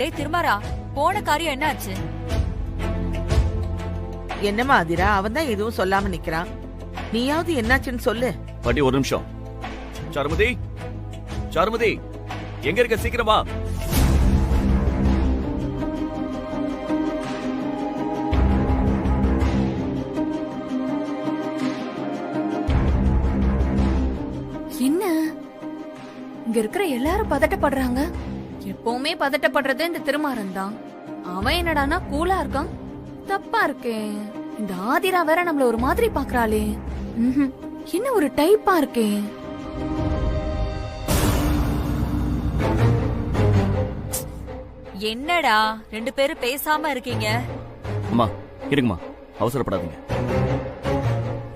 டேய் திருமாரா, போன காரியம் என்ன ஆச்சு? என்னம்மா ஆதிரா, அவன் தான் எதுவும் சொல்லாம நிக்கிறான். நீயாவது என்னாச்சுன்னு சொல்லு. பாட்டி ஒரு நிமிஷம். சாருமதி, சாருமதி, எங்க இருக்க? சீக்கிரமா. என்ன இங்க இருக்கிற எல்லாரும் பதட்டப்படுறாங்க? எப்பவுமே பதட்டப்படுறது இந்த திருமாறன் தான். அவன் என்னடானா கூலா இருக்கான். தப்பா இருக்கே. இந்த ஆதிரா வேற நம்மள ஒரு மாதிரி பாக்குறாளே. என்ன ஒரு டைப்பா இருக்கே. என்னடா ரெண்டு பேரும் பேசாம இருக்கீங்க? அம்மா இருங்கம்மா, அவசரப்படாதீங்க.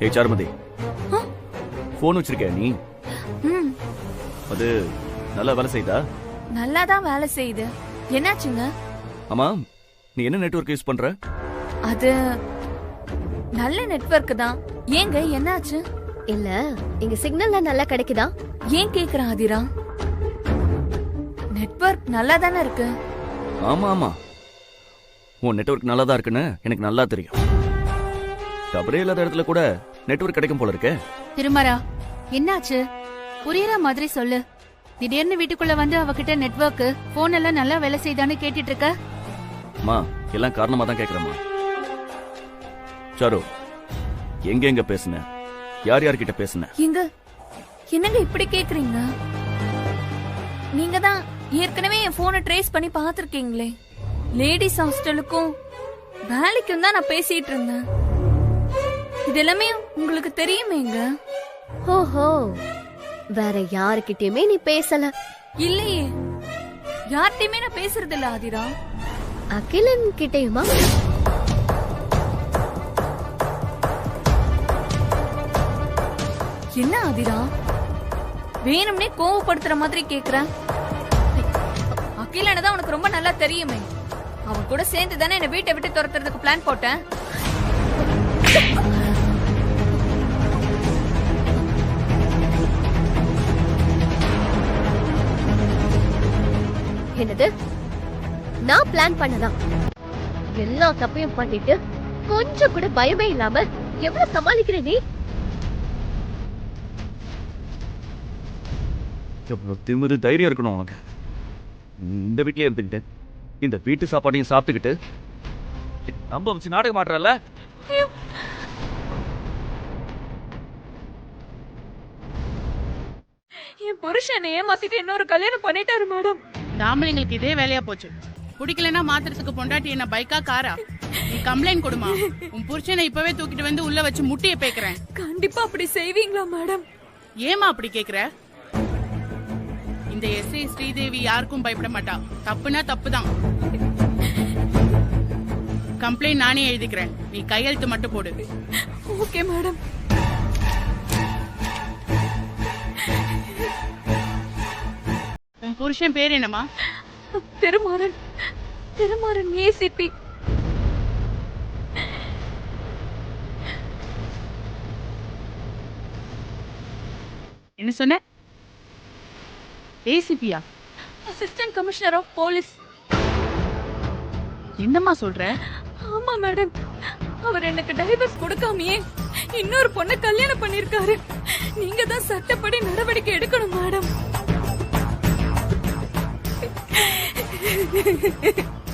ஏய் சாருமதி, போன் வச்சிருக்க நீ? அது நல்லா வேலை செய்தா? நல்லாதான் வேலை செய்யுது. என்னாச்சுங்க? ஆமா, நீ என்ன நெட்வொர்க் யூஸ் பண்ற? அது நல்ல நெட்வொர்க் தான். ஏங்க என்னாச்சு? இல்ல, இங்க சிக்னல்ல நல்லா கிடைக்குதா? ஏன் கேக்குற ஆதிரா? நெட்வொர்க் நல்லா தானே இருக்கு. ஆமா ஆமா, உன் நெட்வொர்க் நல்லா தான் இருக்குன்னு எனக்கு நல்லா தெரியும். டபரே இல்லாத இடத்துல கூட நெட்வொர்க் கிடைக்கும் போல இருக்கே. திருமரா, என்னாச்சு? புரியற மாதிரி சொல்லு. திடீர்னு வீட்டுக்குள்ள வந்து அவகிட்ட நெட்வொர்க் போன் எல்லாம் நல்லா வேலை செய்தான்னு கேட்டுட்டு இருக்க. அம்மா எல்லாம் காரணமா தான் கேக்குறேம்மா. சாரு, எங்க எங்க பேசுன? யார் யார்கிட்ட பேசுன? எங்க என்னங்க இப்படி கேக்குறீங்க? நீங்க தான் ஏற்கனவே என் போனை ட்ரேஸ் பண்ணி பாத்திருக்கீங்களே. லேடிஸ் ஹாஸ்டலுக்கும் வேலைக்கும் தான் நான் பேசிட்டு இருந்தேன். இது எல்லாமே உங்களுக்கு தெரியுமேங்க. ஓஹோ, வேற யாருக்கிட்டயுமே நீ பேசல? இல்லையே, யார்கிட்டயுமே நான் பேசுறது இல்ல ஆதிரா. அகிலன் கிட்டயுமா? என்ன ஆதிரா, வேணும்னே கோவப்படுத்துற மாதிரி கேக்குற? அகிலனை தான் உனக்கு ரொம்ப நல்லா தெரியுமே. அவன் கூட சேர்ந்து தானே என்ன வீட்டை விட்டு துரத்துறதுக்கு பிளான் போட்டேன். என்னது? நான் பிளான் பண்ணதான்? எல்லா தப்பையும் பண்ணிட்டு கொஞ்சம் கூட பயமே இல்லாம எவ்வளவு சமாளிக்கிற நீ? திமிரு தைரியம் இருக்கணும் உனக்கு. இந்த வீட்லயே இருந்துக்கிட்டு இந்த வீட்டு சாப்பாடையும் சாப்பிட்டுக்கிட்டு நம்ப வச்சு நாடகம் ஆடுறல. என் புருஷனை ஏமாத்திட்டு இன்னொரு கல்யாணம் பண்ணிட்டாரு மேடம். ஆம்பளைங்களுக்கு இதே வேலையா போச்சு. குடிக்கலன்னா மாத்திரத்துக்கு பொண்டாட்டி என்ன பைக்கா காரா? நீ கம்ப்ளைண்ட் கொடுமா. உன் புருஷனை இப்பவே தூக்கிட்டு வந்து உள்ள வச்சு முட்டிய பேக்குறேன். கண்டிப்பா அப்படி செய்வீங்களா மேடம்? ஏமா அப்படி கேக்குற? இந்த எஸ்ஐ ஸ்ரீதேவி யாருக்கும் பயப்பட மாட்டா. தப்புனா தப்புதான். கம்ப்ளைண்ட் நானே எழுதிக்கிறேன். நீ கையெழுத்து மட்டும் போடு. Okay madam. உன் புருஷன் பேர் என்னமா? திருமாறன். திருமாறன் ஏசிபி. என்ன சொன்ன? ஏசிபியா? Assistant commissioner of police. என்னம்மா சொல்ற? ஆமா மேடம், அவர் எனக்கு டைவர்ஸ் கொடுக்காமயே இன்னொரு பொண்ணை கல்யாணம் பண்ணிருக்காரு. நீங்க தான் சட்டப்படி நடவடிக்கை எடுக்கணும் மேடம்.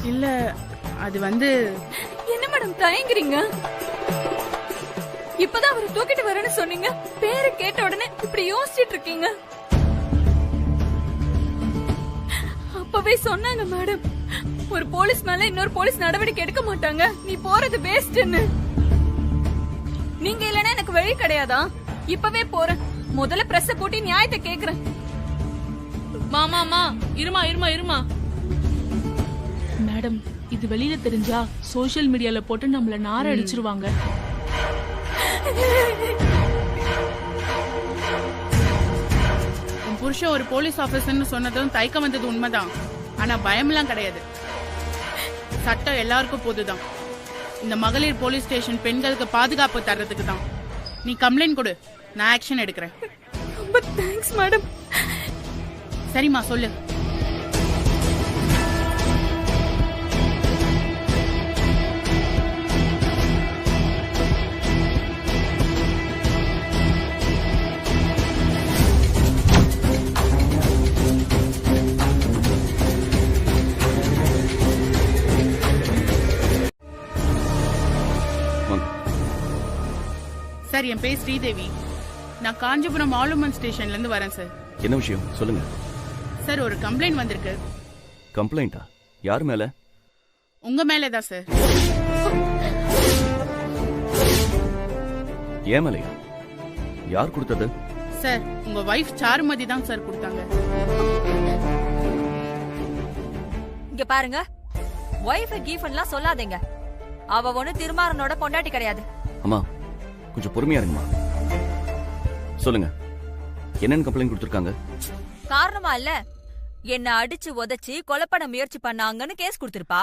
இல்ல, அது வந்து என்ன மேடம் தயங்குறீங்க? இப்பதான் அவரை தூக்கிட்டு வரேன்னு சொன்னீங்க. பேரை கேட்ட உடனே இப்படி யோசிச்சுட்டு இருக்கீங்க. அப்பவே சொன்னாங்க மேடம், ஒரு போலீஸ் மேல இன்னொரு போலீஸ் நடவடிக்கை எடுக்க மாட்டாங்க, நீ போறது வேஸ்ட்னு. நீங்க இல்லனா எனக்கு வழி கிடையாதா? இப்பவே போறேன். முதல்ல பிரஸ் போட்டு நியாயத்தை கேக்குறேன். மாமா இருமா மேடம், இது வெளியில தெரிஞ்சா சோஷியல் மீடியால போட்டு நம்மள நார அடிச்சிருவாங்க. உன் புருஷன் ஒரு போலீஸ் ஆபீசர்னு சொன்னதும் தயக்கம் வந்தது உண்மைதான். ஆனா பயம்லாம் கிடையாது. சட்டம் எல்லாருக்கும் பொதுதான். இந்த மகளிர் போலீஸ் ஸ்டேஷன் பெண்களுக்கு பாதுகாப்பு தர்றதுக்கு தான். நீ கம்ப்ளைண்ட் கொடு, நான் ஆக்ஷன் எடுக்கிறேன். ரொம்ப தேங்க்ஸ் மேடம். சரிம்மா சொல்லு. சார் என் பேர் ஸ்ரீதேவி. நான் காஞ்சிபுரம் ஆலுமன் ஸ்டேஷன்ல இருந்து வரேன் சார். என்ன விஷயம் சொல்லுங்க. சார் ஒரு கம்ப்ளைண்ட் வந்திருக்கு. கம்ப்ளைண்டா? யார் மேல? உங்க மேலதான் சார். ஏன் மேலையா? யார் கொடுத்தது? சார் உங்க வைஃப் சாருமதி தான் சார் கொடுத்தாங்க. இங்க பாருங்க, ஒய்ஃப் கீஃப்லாம் சொல்லாதீங்க. அவ ஒண்ணு திருமாறனோட பொண்டாட்டி கிடையாது. அம்மா கொஞ்சம் பொறுமையா இருங்கம்மா. சொல்லுங்க, என்னன்னு கம்ப்ளைண்ட் கொடுத்துருக்காங்க? காரணமா இல்ல, என்ன அடிச்சு உதைச்சு கொலை பண்ண முயற்சி பண்ணாங்கன்னு கேஸ் கொடுத்திருப்பா.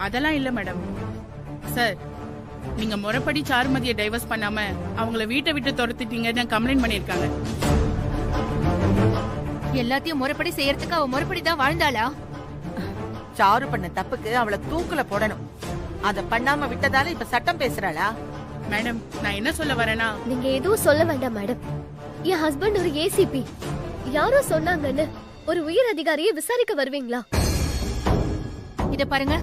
அதெல்லாம் இல்ல மேடம். சார் நீங்க முறைப்படி சாருமதியை டைவர்ஸ் பண்ணாம அவங்கள வீட்டை விட்டு துரத்திட்டீங்கன்னு கம்ப்ளைண்ட் பண்ணிருக்காங்க. எல்லாத்தையும் முறைப்படி செய்யறதுக்கு அவ முறைப்படி தான் வாழ்ந்தாளா? சாரு பண்ண தப்புக்கு அவளை தூக்குல போடணும். அத பண்ணாம விட்டதால இப்ப சட்டம் பேசுறாளா? மேடம் நான் என்ன சொல்ல வரேன்னா, நீங்க எதுவும் சொல்ல வேண்டாம் மேடம். என் ஹஸ்பண்ட் ஒரு ஏசிபி. யாரோ சொன்னாங்கன்னு ஒரு உயர் அதிகாரியை விசாரிக்க வருவீங்களா? இத பாருங்க,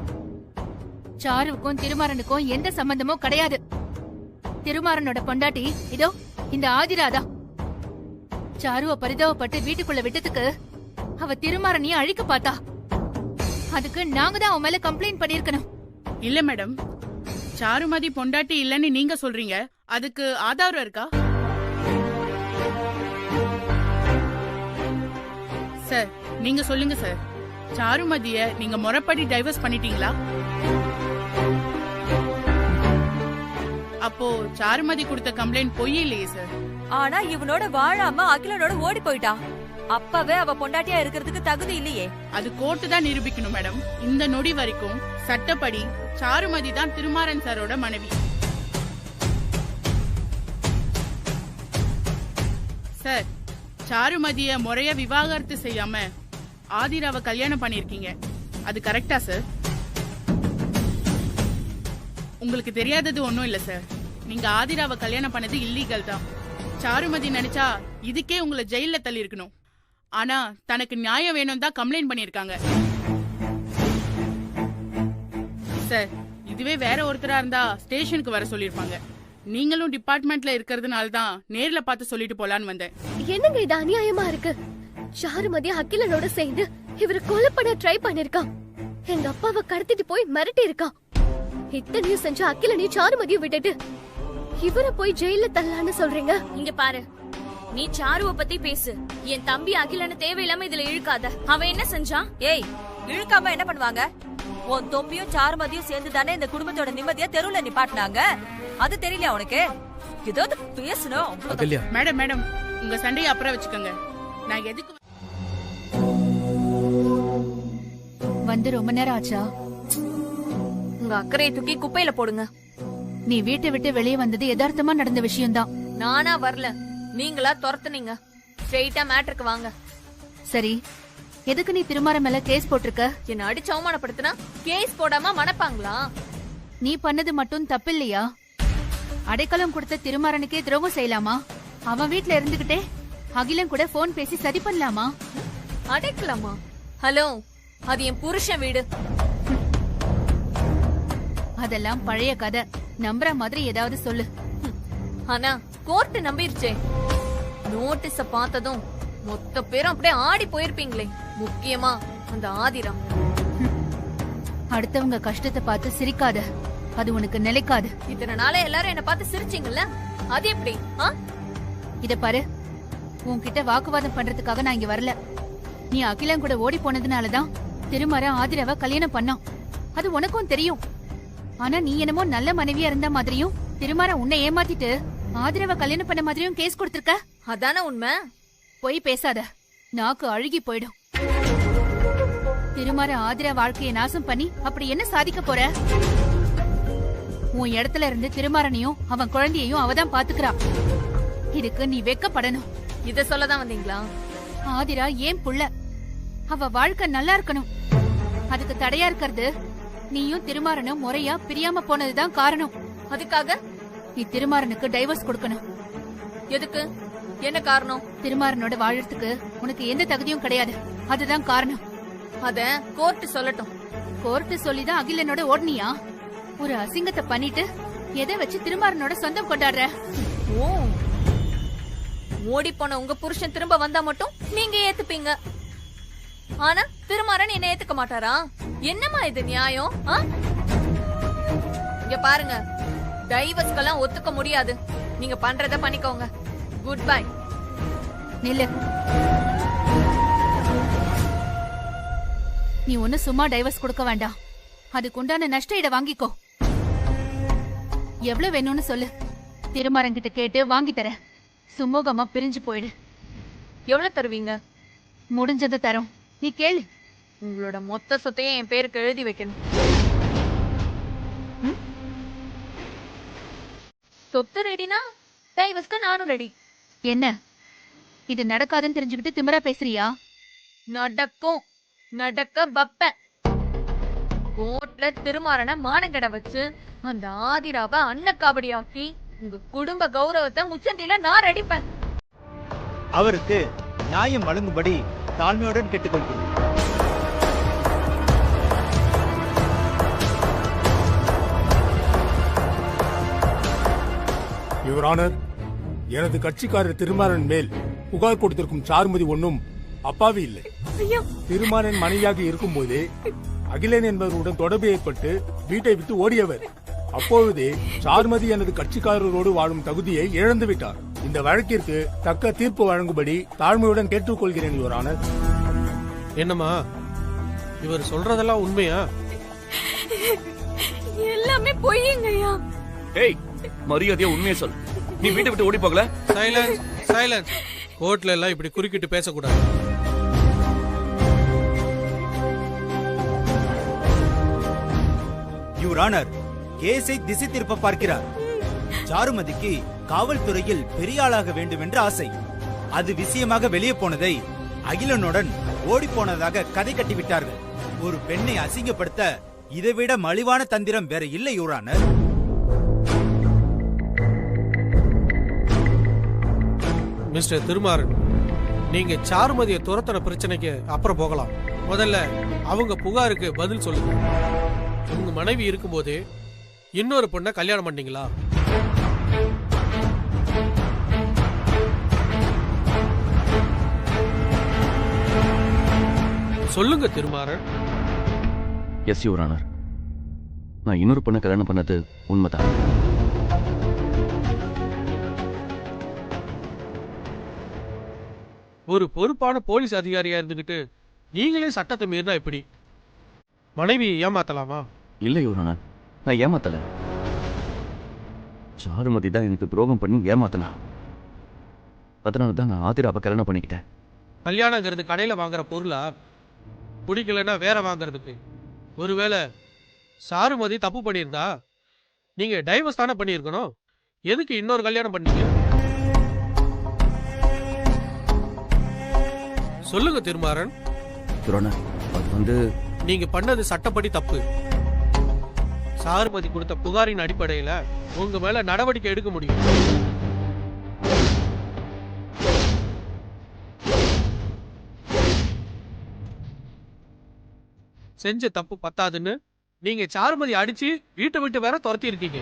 சாருவுக்கும் திருமாறனுக்கும் எந்த சம்பந்தமும் கிடையாது. திருமாறனோட பொண்டாட்டி இதோ இந்த ஆதிராதா. சாருவ பரிதாபப்பட்டு வீட்டுக்குள்ள விட்டதுக்கு அவ திருமாறனையும் அழிக்க பார்த்தா. அதுக்கு நாங்க தான் அவன் மேல கம்ப்ளைண்ட் பண்ணிருக்கணும். இல்ல மேடம், சாருமதி பொண்டாட்டி இல்லன்னு நீங்க சொல்றீங்க, அதுக்கு ஆதாரம் இருக்கா? சார் நீங்க சொல்லுங்க சார், சாருமதிய நீங்க முறைப்படி டைவர்ஸ் பண்ணிட்டீங்களா? அப்போ சாருமதி கொடுத்த கம்ப்ளைண்ட் பொய் இல்லையே சார். ஆனா இவனோட வாழாம அகிலனோட ஓடி போயிட்டா. அப்பவே அவ பொண்டாட்டியா இருக்கிறதுக்கு தகுதி இல்லையே. அது கோர்ட்டு தான் நிரூபிக்கணும் மேடம். இந்த நொடி வரைக்கும் சட்டப்படி சாருமதி தான் திருமாறன் சாரோட மனைவி. சார் சாருமதிய முறைய விவாகரத்து செய்யாம ஆதிராவை கல்யாணம் பண்ணிருக்கீங்க, அது கரெக்டா சார்? உங்களுக்கு தெரியாதது ஒண்ணும் இல்ல சார். நீங்க ஆதிராவை கல்யாணம் பண்ணது இல்லீகல் தான். சாருமதி நினைச்சா இதுக்கே உங்களை ஜெயில தள்ளி இருக்கணும். ஆனா தனக்கு நியாயம் வேணும் தான் கம்ப்ளைண்ட் பண்ணிருக்காங்க. சார் இதுவே வேற ஒருத்தரா இருந்தா ஸ்டேஷனுக்கு வர சொல்லிருப்பாங்க. நீங்களும் டிபார்ட்மெண்ட்ல இருக்கிறதுனால தான் நேர்ல பார்த்து சொல்லிட்டு போலான்னு வந்தேன். என்னங்க இது அநியாயமா இருக்கு? சாருமதி அகிலனோட சேர்ந்து இவரை கொலை பண்ண ட்ரை பண்ணிருக்கான். எங்க அப்பாவை கடத்திட்டு போய் மிரட்டி இருக்கான். இத்தனையும் செஞ்சு அகிலனையும் சாருமதியும் விட்டுட்டு இவரை போய் ஜெயில தள்ளலான்னு சொல்றீங்க? இங்க பாரு, நீ சாருவ பத்தி பேசு. என் தம்பி அகிலன தேவையில்லாம இதுல இழுக்காத. அவன் என்ன செஞ்சான்? ஏய், இழுக்காம என்ன பண்ணுவாங்க? உன் தொம்பியும் சாருமதியும் சேர்ந்து தானே இந்த குடும்பத்தோட நிம்மதியா தெருவுல நிப்பாட்டினாங்க. அது தெரியல உனக்கு? ஏதாவது பேசணும். மேடம் மேடம் உங்க சண்டையை அப்புறம் வச்சுக்கோங்க. நான் எதுக்கு வந்து ரொம்ப நேரம் ஆச்சா? உங்க அக்கறையை தூக்கி குப்பையில போடுங்க. நீ வீட்டை விட்டு வெளியே வந்தது யதார்த்தமா நடந்த விஷயம்தான். நானா வரல, நீங்களா துரத்துனீங்க. ஸ்ட்ரெயிட்டா மேட்டருக்கு வாங்க. சரி, எதுக்கு நீ திருமாறன் மேல கேஸ் போட்டிருக்க? என்ன அடிச்சு அவமானப்படுத்தினா கேஸ் போடாம மனப்பாங்களா? நீ பண்ணது மட்டும் தப்பில்லையா? அடைக்கலம் கொடுத்த திருமாறனுக்கே துரோகம் செய்யலாமா? அவன் வீட்ல இருந்துகிட்டே அகிலன் கூட போன் பேசி சரி பண்ணலாமா? அடைக்கலாமா? ஹலோ, அது என் புருஷன் வீடு. அதெல்லாம் பழைய கதை. நம்புற மாதிரி ஏதாவது சொல்லு. ஆனா கோர்ட் நம்பிருச்சே. நோட்டீஸ பார்த்ததும் மொத்த பேரும் அப்படியே ஆடி போயிருப்பீங்களே, முக்கியமா அந்த ஆதிரா. அடுத்தவங்க கஷ்டத்தை பார்த்து சிரிக்காத, அது உனக்கு நிலைக்காது. இத்தனை நாளே எல்லாரும் என்ன பார்த்து சிரிச்சீங்கல்ல, அது எப்படி? இத பாரு, உன்கிட்ட வாக்குவாதம் பண்றதுக்காக நான் இங்க வரல. நீ அகிலன் கூட ஓடி போனதுனாலதான் திருமாறன் ஆதிராவை கல்யாணம் பண்ணான். அது உனக்கும் தெரியும். ஆனா நீ என்னமோ நல்ல மனைவியா இருந்த மாதிரியும் திருமாறன் உன்னை ஏமாத்திட்டு ஆதிராவை கல்யாணம் பண்ண மாதிரியும் கேஸ் கொடுத்திருக்க. அதான உண்மை. போய் பேசாத, நாக்கு அழுகி போயிடும். திருமாறன் ஆதிரா வாழ்க்கையை நாசம் பண்ணி அப்படி என்ன சாதிக்க போற? உன் இடத்துல இருந்து திருமாறனையும் அவன் குழந்தையையும் அவதான் பாத்துக்கிறா. இதுக்கு நீ வெக்கப்படணும். இத சொல்லதான் வந்தீங்களா? ஆதிரா ஏன் புள்ள, அவ வாழ்க்கை நல்லா இருக்கணும். அதுக்கு தடையா இருக்கிறது நீயும் திருமாறனும் முறையா பிரியாம போனதுதான் காரணம். அதுக்காக நீ திருமாறனுக்கு டைவர்ஸ் கொடுக்கணும். எதுக்கு? என்ன காரணம்? திருமாறனோட வாழறதுக்கு உனக்கு எந்த தகுதியும் கிடையாது, அதுதான் காரணம். அத கோர்ட் சொல்லட்டும். கோர்ட் சொல்லிதான் அகிலனோட ஓடுனியா? ஒரு அசிங்கத்தை பண்ணிட்டு எதை வச்சு திருமாறனோட சொந்தம் கொண்டாடுற? ஓ, ஓடி போன உங்க புருஷன் திரும்ப வந்தா மட்டும் நீங்க ஏத்துப்பீங்க. ஆனா திருமாறன் என்ன ஏத்துக்க மாட்டாரா? என்னம்மா இது நியாயம்? இங்க பாருங்க, டைவர்ஸ்க்கெல்லாம் ஒத்துக்க முடியாது. நீங்க பண்றத பண்ணிக்கோங்க. Good bye. நில்லு. நீ ஒண்ணு சும்மா டைவர்ஸ் கொடுக்க வேண்டாம். அதுக்கு உண்டான நஷ்ட ஈட வாங்கிக்கோ. எவ்வளவு வேணும்னு சொல்லு, திருமாறன்கிட்ட கேட்டு வாங்கி தரேன். சுமூகமா பிரிஞ்சு போயிடு. எவ்வளவு தருவீங்க? முடிஞ்சதை தரோம், நீ கேளு. உங்களோட மொத்த சொத்தையும் என் பேருக்கு எழுதி வைக்கணும். சொத்து ரெடினா டைவர்ஸ்க்கு நானும் ரெடி. என்ன இது நடக்காதுன்னு தெரிஞ்சுக்கிட்டு திமிரா பேசுறியா? நடக்கும், நடக்க வப்பேன். கோர்ட்ல திருமாறன மானங்கட வச்சு அந்த ஆதிராவை அன்னக்காபடி ஆக்கி உங்க குடும்ப கௌரவத்தை முச்சந்தில நான் அடிப்பேன். அவருக்கு நியாயம் வழங்கும்படி தாழ்மையுடன் கேட்டுக்கொள்கிறேன். யுவர் ஆனர், எனது கட்சிக்காரர் திருமாறன் மேல் புகார் கொடுத்திருக்கும் சாருமதி ஒன்னும் அப்பாவி இல்லை. திருமாறன் மனைவியாக இருக்கும் போதே அகிலன் என்பவருடன் தொடர்பு ஏற்பட்டு வீட்டை விட்டு ஓடியவர். அப்பொழுதே சாருமதி எனது கட்சிக்காரரோடு வாழும் தகுதியை இழந்து விட்டார். இந்த வழக்கிற்கு தக்க தீர்ப்பு வழங்கும்படி தாழ்மையுடன் கேட்டுக்கொள்கிறேன் யுவர் ஆனர். என்னம்மா, இவர் சொல்றதெல்லாம் உண்மையா? எல்லாமே பொய்யுங்கய்யா. ஏய், மரியாதையா உண்மையை சொல். நீ வீட்டை விட்டு ஓடி போகல? Silence, silence. கோர்ட்ல எல்லாம் இப்படி குறுக்கிட்டு பேசக்கூடாது. யுவர் ஆனர், கேஸை திசை திருப்ப பார்க்கிறார். சாருமதிக்கு காவல்துறையில் பெரிய ஆளாக வேண்டும் என்ற ஆசை. அது விஷயமாக வெளியே போனதை அகிலனுடன் ஓடி போனதாக கதை கட்டிவிட்டார்கள். ஒரு பெண்ணை அசிங்கப்படுத்த இதைவிட மலிவான தந்திரம் வேற இல்லை யுவர் ஆனர். மிஸ்டர் திருமாறன், நீங்க சாருமதியை துரத்தன பிரச்சனைக்கு அப்புறம் போகலாம். முதல்ல அவங்க புகாருக்கு பதில் சொல்லுங்க. உங்க மனைவி இருக்கும்போது இன்னொரு பொண்ணை கல்யாணம் பண்ணீங்களா? சொல்லுங்க திருமாறன். எஸ் யுவர் ஆனர், நான் இன்னொரு பொண்ணை கல்யாணம் பண்ணது உண்மைதான். ஒரு பொறுப்பான போலீஸ் அதிகாரியா இருந்துகிட்டு நீங்களே சட்டத்தை மீறினா எப்படி? மனைவி ஏமாத்தலாமா? இல்லை யுவர் ஆனர், நான் ஏமாத்தல. சாருமதி தான் எனக்கு துரோகம் பண்ணி ஏமாத்தனா. அதனால தான் நான் ஆதிராவை கல்யாணம் பண்ணிக்கிட்டேன். கல்யாணங்கிறது கடையில வாங்குற பொருளா? பிடிக்கலன்னா வேற வாங்குறதுக்கு. ஒருவேளை சாருமதி தப்பு பண்ணியிருந்தா நீங்க டைவர்ஸ் தானே பண்ணியிருக்கணும். எதுக்கு இன்னொரு கல்யாணம் பண்ணீங்க? சொல்லுங்க திருமாறன். அது நீங்க பண்ணது சட்டப்படி தப்பு. சாருமதி கொடுத்த புகாரின் அடிப்படையில உங்க மேல நடவடிக்கை எடுக்க முடியும். செஞ்ச தப்பு பத்தாதுன்னு நீங்க சாருமதி அடிச்சு வீட்டை விட்டு வேற துரத்தி இருக்கீங்க.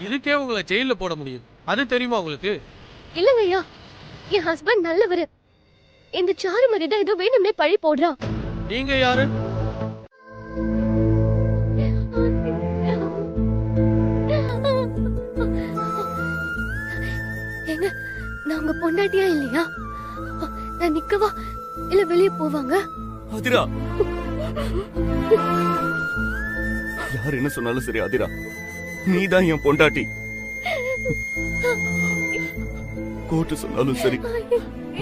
இதுக்கே உங்களை ஜெயில போட முடியும். அது தெரியுமா உங்களுக்கு? இல்லங்க ஐயா, என் ஹஸ்பண்ட் நல்லவரு. இந்த சாருமதி தான் ஏதோ வேணும்னே பழி போடுறான். நீங்க யாரு? ஏங்க, நான் உங்க பொண்டாட்டியா இல்லையா? நான் நிக்கவா இல்ல வெளியே போவாங்க? அதிரா, யார் என்ன சொன்னாலும் சரி அதிரா, நீதான் என் பொண்டாட்டி. கோர்ட்டு சொன்னாலும் சரி,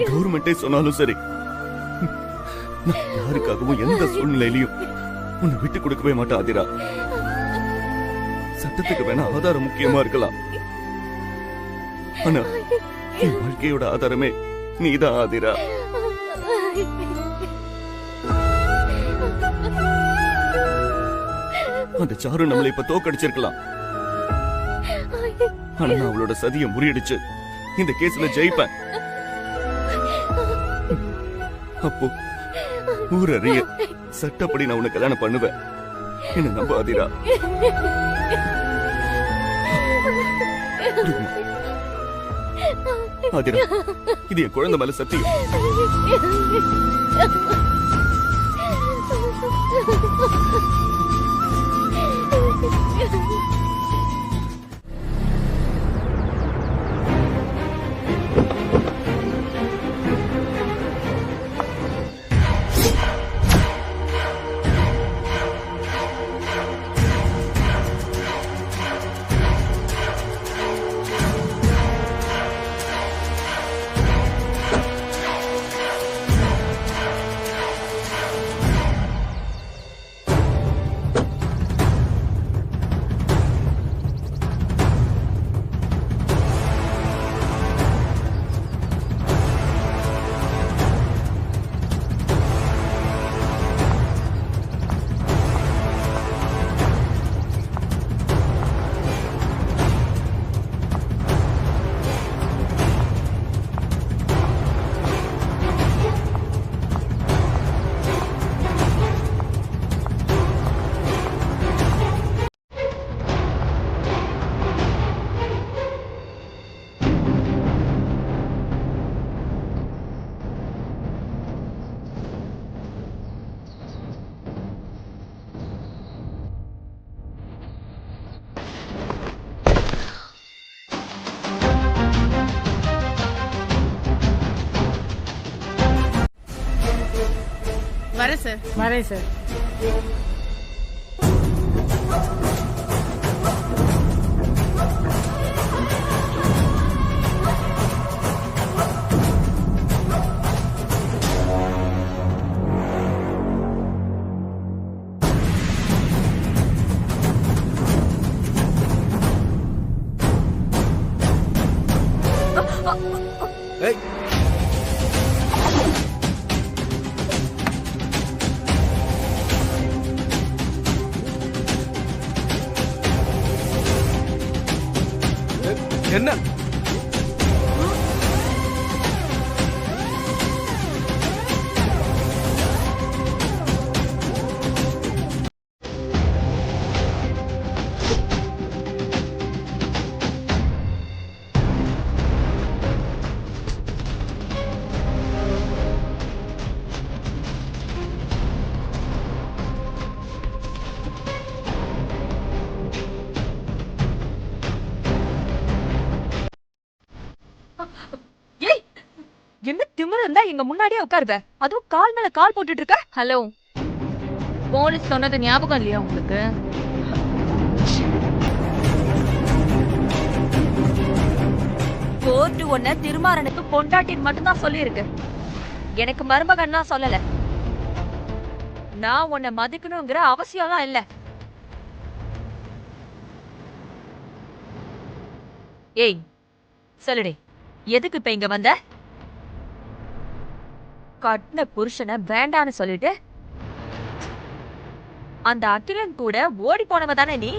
கவர்மெண்டே சொன்னாலும் சரி, நான் யாருக்காகவும் எந்த சூழ்நிலையிலையும் உன்னை விட்டு கொடுக்கவே மாட்டேன் அதிரா. சட்டத்துக்கு வேணா ஆதாரம் முக்கியமா இருக்கலாம், ஆனா என் வாழ்க்கையோட ஆதாரமே நீதான் ஆதிரா. அந்த சாரு நம்மளை இப்ப தோக்கடிச்சிருக்கலாம், ஆனா நான் அவளோட சதியை முறியடிச்சு இந்த கேஸ்ல ஜெயிப்பேன். அப்போ ஊரறிய சட்டப்படி நான் உன்னை கல்யாணம் பண்ணுவேன். என்ன நம்ப ஆதிரா. ஆதிரா, இது என் குழந்தை மேல சத்தியம். வரேன் சார். வரேன் சார். ஏய், என்ன என்ன திமிரு இருந்தா எங்க முன்னாடியே உட்காருத, அதுவும் கால் மேல கால் போட்டுட்டு இருக்க. ஹலோ, போலீஸ் சொன்னது ஞாபகம் இல்லையா உங்களுக்கு? கோர்ட்டு ஒன்ன திருமாறனுக்கு பொண்டாட்டின்னு மட்டும்தான் சொல்லியிருக்கு. எனக்கு மருமகன்னா சொல்லல. நான் உன்னை மதிக்கணுங்கிற அவசியம்லாம் இல்ல. ஏய் சொல்லுடி, எதுக்கு இப்ப இங்க வந்த? கட்டின புருஷனை வேண்டான்னு சொல்லிட்டு அந்த அகிலன் கூட ஓடி போனவ தானே நீ?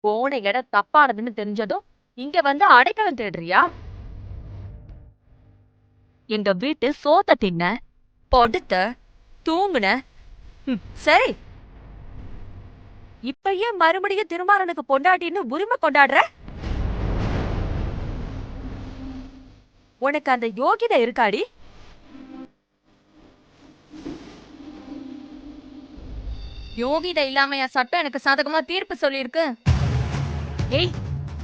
போன இடம் தப்பானதுன்னு தெரிஞ்சதும் இங்க வந்து அடைக்கலம் தேடுறியா? எங்க வீட்டு சோத்த தின்ன, படுத்த, தூங்குன. சரி, இப்ப ஏன் மறுபடியும் திருமாறனுக்கு பொண்டாட்டின்னு உரிமை கொண்டாடுற? உனக்கு அந்த யோகிதை இருக்காடி? யோகிதை இல்லாம என் சட்டம் எனக்கு சாதகமா தீர்ப்பு சொல்லியிருக்கு. ஏய்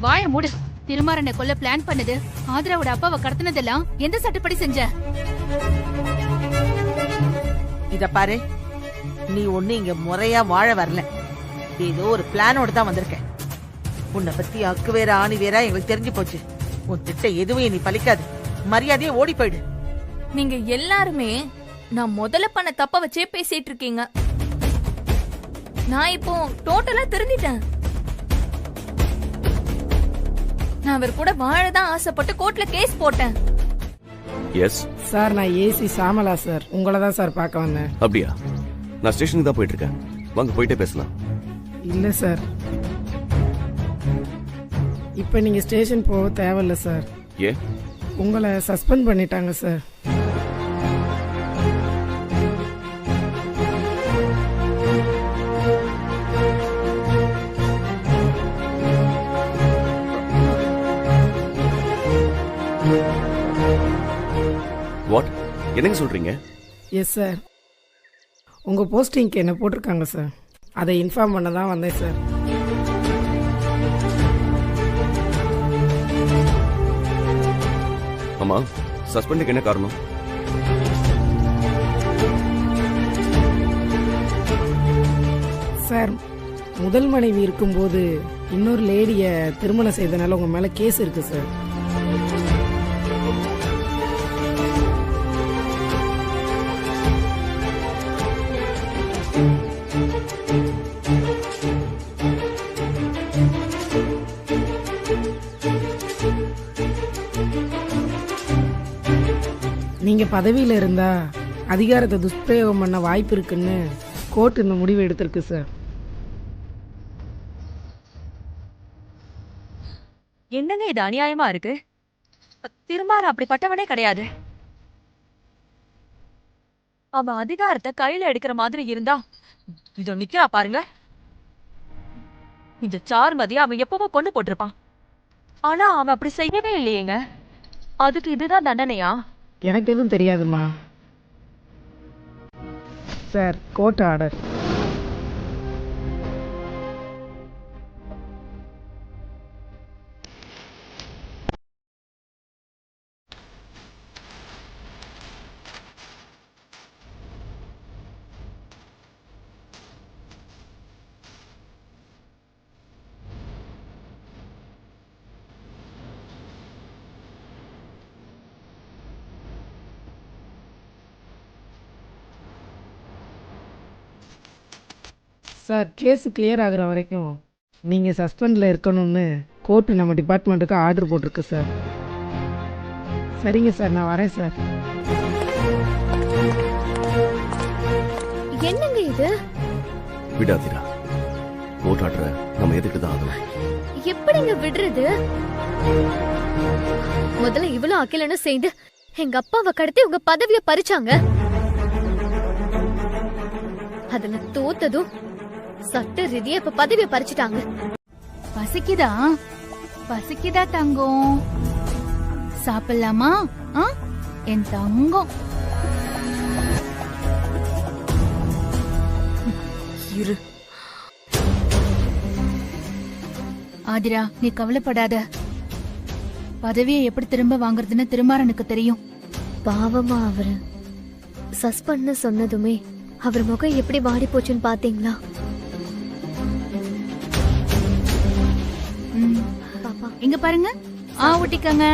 வாய மூடு. திருமாறனை கொல்ல பிளான் பண்ணது, ஆதிராவோட அப்பாவை கடத்தினதெல்லாம் எந்த சட்டப்படி செஞ்ச? இத பாரு, நீ ஒண்ணு இங்க முறையா வாழ வரல. ஏதோ ஒரு பிளானோட தான் வந்திருக்க. உன்னை பத்தி அக்கு வேற ஆணி வேற எங்களுக்கு தெரிஞ்சு போச்சு. உன் திட்ட எதுவும் நீ பலிக்காது. மரியாதையே ஓடி போயிடு. நீங்க எல்லாருமே நான் முதல்ல பண்ண தப்ப வச்சே பேசிட்டு இருக்கீங்க. நான் இப்போ டோட்டலா திருந்திட்டேன். நான் அவர் கூட வாழதான் ஆசைப்பட்டு கோர்ட்ல கேஸ் போட்டேன். எஸ் சார், நான் ஏசி சாமலா சார். உங்களை தான் சார் பார்க்க வந்தேன். அப்படியா? நான் ஸ்டேஷனுக்கு தான் போயிட்டு இருக்கேன். வாங்க போயிட்டே பேசலாம். இல்ல சார், இப்ப நீங்க ஸ்டேஷன் போக தேவையில்ல சார். ஏன்? உங்களை சஸ்பெண்ட் பண்ணிட்டாங்க சார். என்னங்க சொல்றீங்க? எஸ் சார், உங்கள் போஸ்டிங்க்கு என்ன போட்டிருக்காங்க சார், அதை இன்ஃபார்ம் பண்ண தான் வந்தேன் சார். ஆமா, சஸ்பெண்டுக்கு என்ன காரணம்? சார், முதல் மனைவி இருக்கும்போது இன்னொரு லேடியை திருமணம் செய்தனால உங்கள் மேலே கேஸ் இருக்கு சார். நீங்கள் பதவியில் இருந்தால் அதிகாரத்தை துஷ்பிரயோகம் பண்ண வாய்ப்பு இருக்குன்னு கோர்ட் இந்த முடிவு எடுத்திருக்கு சார். என்னங்க இது அநியாயமா இருக்கு? திருமாறன் அப்படிப்பட்டவனே கிடையாது. அவன் அதிகாரத்தை கையில எடுக்கிற மாதிரி இருந்தா இதோ நிக்கிறா பாருங்க. இந்த சாருமதியை அவன் எப்பவோ கொண்டு போட்டிருப்பான். ஆனா அவன் அப்படி செய்யவே இல்லையேங்க. அதுக்கு இதுதான் தண்டனையா? எனக்கு எதுவும் தெரியாதுமா sir. Court order. Sir, case clear ஆகுற வரைக்கும் நீங்கள் சஸ்பெண்டில் இருக்கணும்னு கோர்ட்டு நம்ம டிபார்ட்மெண்ட்டுக்கு ஆர்டர் போட்டிருக்கு சார். சரிங்க சார், நான் வரேன் சார். என்னங்க இது? விடாதீரா, கோர்ட் ஆர்டரை நம்ம எதுக்கு தான் ஆகணும். எப்படிங்க விடுறது? முதல்ல இவ்வளவு அகிலனும் சேர்ந்து எங்க அப்பாவை கடத்தி உங்க பதவியை பறிச்சாங்க. அதுல தோத்ததும் சட்ட ரீதியா இப்ப பதவியை பறிச்சுட்டாங்க. பசிக்குதா? பசிக்குதா தங்கம்? சாப்பிடலாமா? என் தங்கம் இரு. ஆதிரா, நீ கவலைப்படாத. பதவியை எப்படி திரும்ப வாங்குறதுன்னு திருமாறனுக்கு தெரியும். பாவமா அவரு சஸ்பெண்ட் சொன்னதுமே அவர் முகம் எப்படி வாடி போச்சுன்னு பாத்தீங்களா? பாப்பா இங்க பாருங்க. ஊட்டிக்கங்க.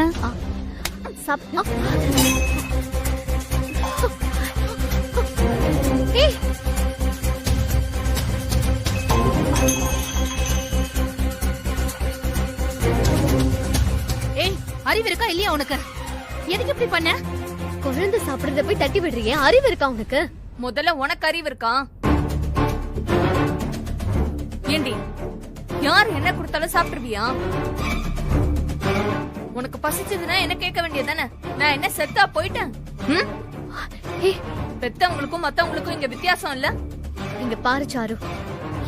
ஏய், அறிவு இருக்கா இல்லையா உனக்கு? எதுக்கு இப்படி பண்ண? குழந்தை சாப்பிடுறத போய் தட்டி விடுறியே, அறிவு இருக்கா உனக்கு? முதல்ல உனக்கு அறிவு இருக்கா? ஏண்டி, யார் என்ன கொடுத்தாலும் சாப்பிட்டுருவியா? உனக்கு பசிச்சதுன்னா என்ன கேட்க வேண்டியதானே? நான் என்ன செத்தா போயிட்டேன்? பெத்தவங்களுக்கும் மத்தவங்களுக்கும் இங்க வித்தியாசம் இல்ல? இங்க பாரு சாரு,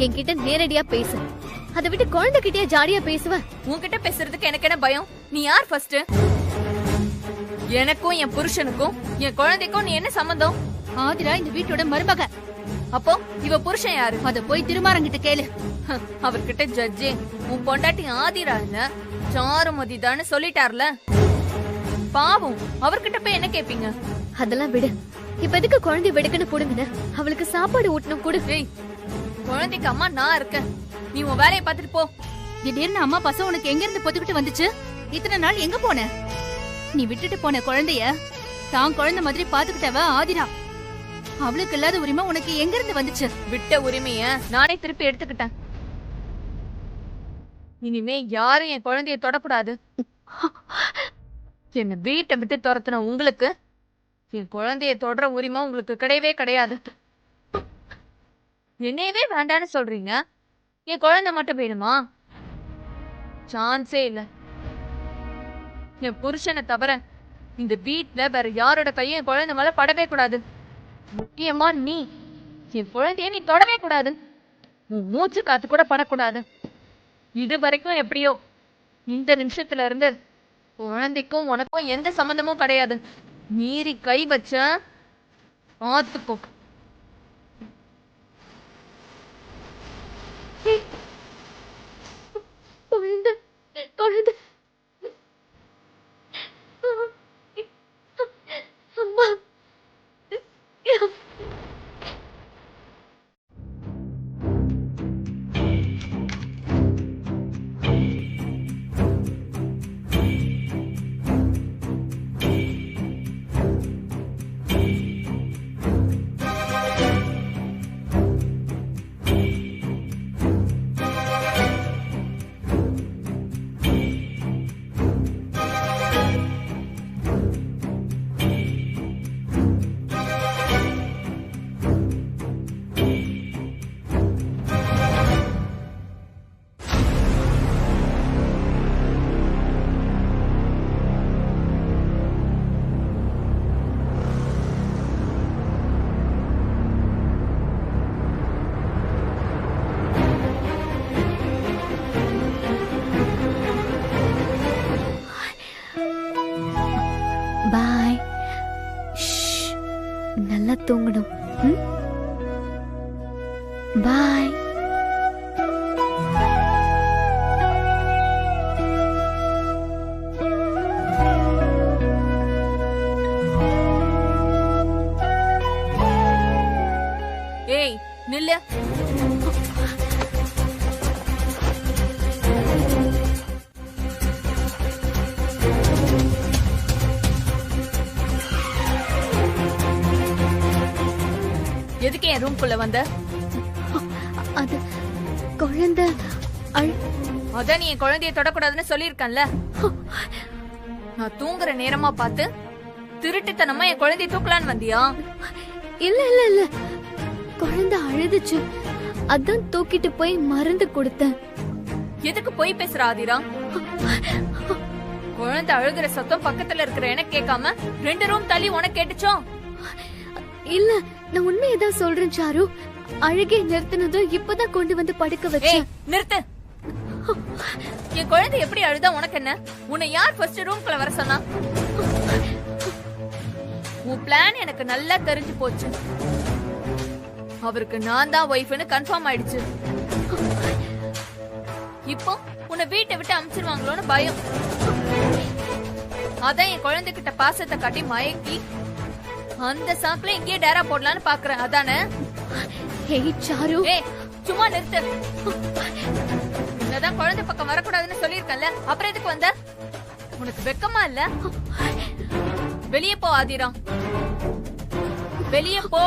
என்கிட்ட நேரடியா பேசு. அதை விட்டு குழந்தைகிட்டயே ஜாலியா பேசுவ. உன்கிட்ட பேசுறதுக்கு எனக்கு என்ன பயம்? நீ யார் ஃபர்ஸ்ட்? எனக்கும் என் புருஷனுக்கும் என் குழந்தைக்கும் நீ என்ன சம்பந்தம்? ஆதிரா இந்த வீட்டோட மருமக. அப்போ இவ புருஷன் யாரு? அத போய் திருமாறங்கிட்ட கேளு. அவர்கிட்ட ஜட்ஜே உன் பொண்டாட்டி ஆதிரா இல்ல சாருமதி தான்னு சொல்லிட்டார்ல. பாவம், அவர்கிட்ட போய் என்ன கேப்பீங்க? அதெல்லாம் விடு. இப்ப எதுக்கு குழந்தை வெடுக்குன்னு புடுங்குன? அவளுக்கு சாப்பாடு ஊட்டணும் கொடு. குழந்தைக்கு அம்மா நான் இருக்கேன். நீ உன் வேலையை பார்த்துட்டு போ. திடீர்னு அம்மா பசம் உனக்கு எங்க இருந்து பொத்துக்கிட்டு வந்துச்சு? இத்தனை நாள் எங்க போன? நீ விட்டுட்டு போன குழந்தைய தான் குழந்தை மாதிரி பாத்துக்கிட்டவ ஆதிரா. அவளுக்கு இல்லாத உரிமை உனக்கு எங்க இருந்து வந்துச்சு? விட்ட உரிமைய நானே திருப்பி எடுத்துக்கிட்டேன். இனிமே யாரும் என் குழந்தைய தொடக்கூடாது. என்ன வீட்டை விட்டு துரத்துன உங்களுக்கு என் குழந்தைய தொடர உரிமை உங்களுக்கு கிடையவே கிடையாது. என்னையவே வேண்டான்னு சொல்றீங்க, என் குழந்தை மட்டும் வேணுமா? சான்ஸே இல்ல. என் புருஷனை தவிர இந்த வீட்டுல வேற யாரோட கையும் என் குழந்தை மேல படவே கூடாது. முக்கியமா நீ என் குழந்தைய நீ தொடவே கூடாது. மூச்சு காத்து கூட படக்கூடாது. இது வரைக்கும் எப்படியோ, இந்த நிமிஷத்துல இருந்து குழந்தைக்கும் உனக்கும் எந்த சம்பந்தமும் கிடையாது. மீறி கை வச்ச பார்த்துக்கோ. குழந்தை குழந்தை அம்மா பாய். நல்லா தூங்கணும். பாய். ஏய் நில்லு. எதுக்கு என் ரூம்குள்ள வந்த? அது குழந்தை அதான் நீ என் குழந்தைய தொடக்கூடாதுன்னு சொல்லியிருக்கேன்ல. நான் தூங்குற நேரமா பார்த்து திருட்டுத்தனமா என் குழந்தைய தூக்கலான்னு வந்தியா? இல்ல இல்ல இல்ல, குழந்தை அழுதுச்சு, அதான் தூக்கிட்டு போய் மருந்து கொடுத்தேன். எதுக்கு போய் பேசுற ஆதிரா? குழந்தை அழுகிற சத்தம் பக்கத்துல இருக்கிற எனக்கு கேட்காம 2 ரூம் தள்ளி உனக்கு கேட்டுச்சோ? இல்ல, நான் உண்மையதான் சொல்றேன் சாரு. அழுகை நிறுத்தினதும் இப்பதான் கொண்டு வந்து படுக்க வச்சேன். நிறுத்து. என் குழந்தை எப்படி அழுதா உனக்கு என்ன? உன்னை யார் ஃபர்ஸ்ட் ரூம்குள்ள வர சொன்னா? உன் பிளான் எனக்கு நல்லா தெரிஞ்சு போச்சு. அவருக்கு நான் தான் ஒய்ஃப்னு கன்ஃபார்ம் ஆயிடுச்சு. இப்போ உன்னை வீட்டை விட்டு அனுப்பிச்சிருவாங்களோன்னு பயம். அதான் என் குழந்தைகிட்ட பாசத்தை காட்டி மயக்கி அந்த சாக்குல இங்கேயே டேரா போடலான்னு பாக்குறேன். அதானே? ஏய் சாரு, சும்மா நிறுத்து. என்னதான் குழந்தை பக்கம் வரக்கூடாதுன்னு சொல்லியிருக்கேன்ல, அப்புறம் எதுக்கு வந்த? உனக்கு வெக்கமா இல்ல? வெளியே போ ஆதிரா, வெளியே போ.